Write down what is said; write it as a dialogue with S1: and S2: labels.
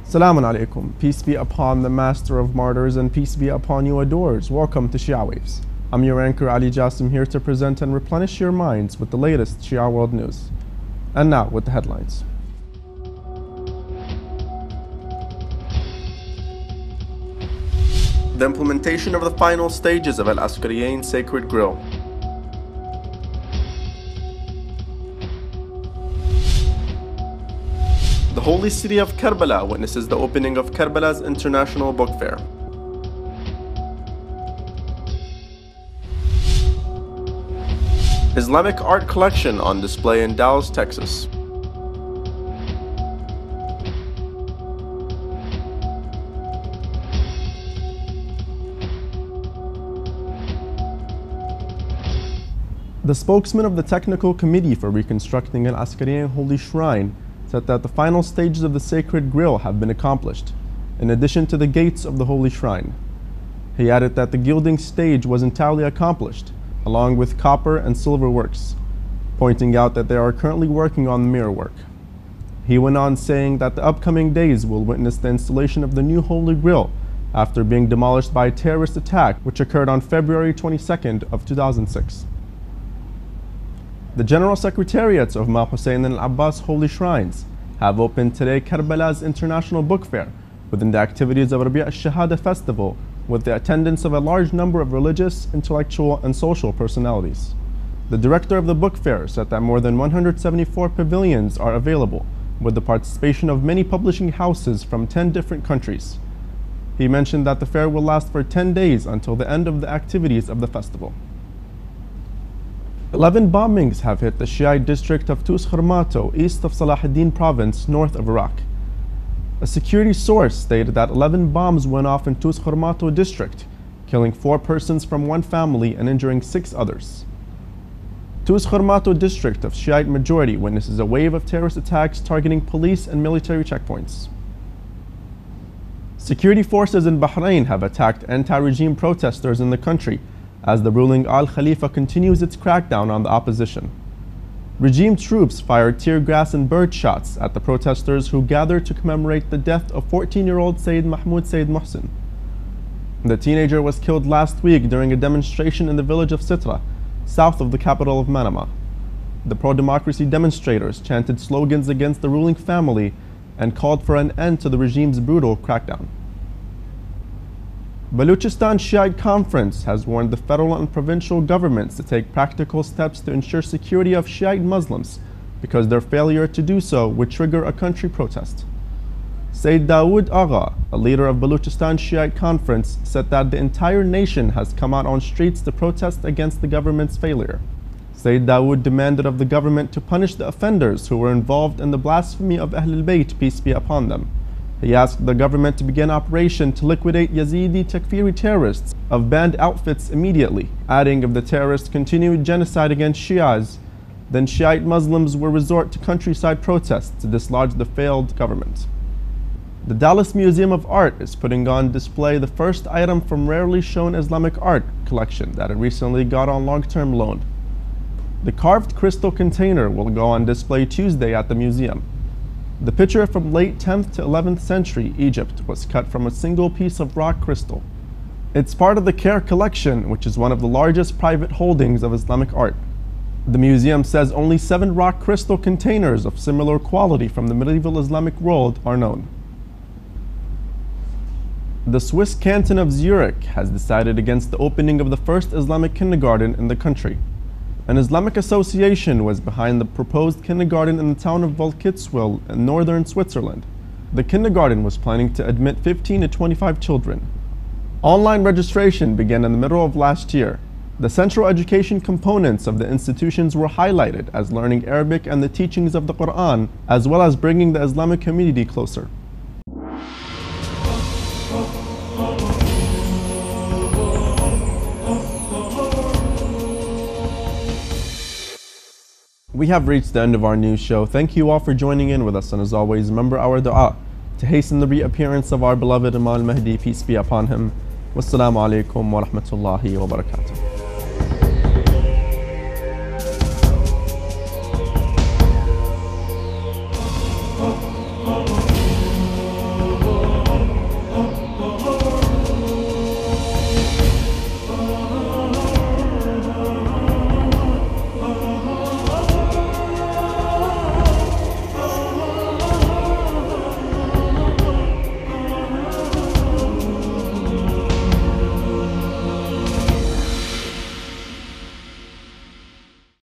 S1: Salamun alaikum. Peace be upon the master of martyrs and peace be upon you adorers. Welcome to Shia Waves. I'm your anchor Ali Jassim, here to present and replenish your minds with the latest Shia world news. And now with the headlines. The implementation of the final stages of Al-Askariyin Sacred Grill. The holy city of Karbala witnesses the opening of Karbala's International Book Fair. Islamic art collection on display in Dallas, Texas. The spokesman of the Technical Committee for Reconstructing Al-Askariyin Holy Shrine said that the final stages of the sacred grill have been accomplished, in addition to the gates of the holy shrine. He added that the gilding stage was entirely accomplished, along with copper and silver works, pointing out that they are currently working on the mirror work. He went on saying that the upcoming days will witness the installation of the new holy grill after being demolished by a terrorist attack which occurred on February 22nd of 2006. The General Secretariats of Imam Hussein and Al-Abbas Holy Shrines have opened today Karbala's International Book Fair within the activities of Rabi' al-Shahada Festival, with the attendance of a large number of religious, intellectual, and social personalities. The director of the book fair said that more than 174 pavilions are available, with the participation of many publishing houses from 10 different countries. He mentioned that the fair will last for 10 days until the end of the activities of the festival. 11 bombings have hit the Shiite district of Tus Kharmato, east of Salahuddin province, north of Iraq. A security source stated that 11 bombs went off in Tus Kharmato district, killing 4 persons from one family and injuring 6 others. Tus Kharmato district of Shiite majority witnesses a wave of terrorist attacks targeting police and military checkpoints. Security forces in Bahrain have attacked anti-regime protesters in the country as the ruling Al Khalifa continues its crackdown on the opposition. Regime troops fired tear gas and bird shots at the protesters who gathered to commemorate the death of 14-year-old Sayyid Mahmoud Sayyid Mohsin. The teenager was killed last week during a demonstration in the village of Sitra, south of the capital of Manama. The pro-democracy demonstrators chanted slogans against the ruling family and called for an end to the regime's brutal crackdown. Baluchistan Shiite Conference has warned the federal and provincial governments to take practical steps to ensure security of Shiite Muslims because their failure to do so would trigger a country protest. Sayyid Dawood Agha, a leader of Baluchistan Shiite Conference, said that the entire nation has come out on streets to protest against the government's failure. Sayyid Dawood demanded of the government to punish the offenders who were involved in the blasphemy of Ahlul Bayt, peace be upon them. He asked the government to begin operation to liquidate Yazidi Takfiri terrorists of banned outfits immediately, adding if the terrorists continued genocide against Shias, then Shiite Muslims will resort to countryside protests to dislodge the failed government. The Dallas Museum of Art is putting on display the first item from rarely shown Islamic art collection that it recently got on long-term loan. The carved crystal container will go on display Tuesday at the museum. The picture from late 10th to 11th century Egypt was cut from a single piece of rock crystal. It's part of the Care collection, which is one of the largest private holdings of Islamic art. The museum says only 7 rock crystal containers of similar quality from the medieval Islamic world are known. The Swiss canton of Zurich has decided against the opening of the first Islamic kindergarten in the country. An Islamic association was behind the proposed kindergarten in the town of Volkitzwil in northern Switzerland. The kindergarten was planning to admit 15 to 25 children. Online registration began in the middle of last year. The central education components of the institutions were highlighted as learning Arabic and the teachings of the Quran, as well as bringing the Islamic community closer. We have reached the end of our news show. Thank you all for joining in with us, and as always, remember our dua to hasten the reappearance of our beloved Imam al-Mahdi, peace be upon him. Wassalamu alaikum wa rahmatullahi wa barakatuh.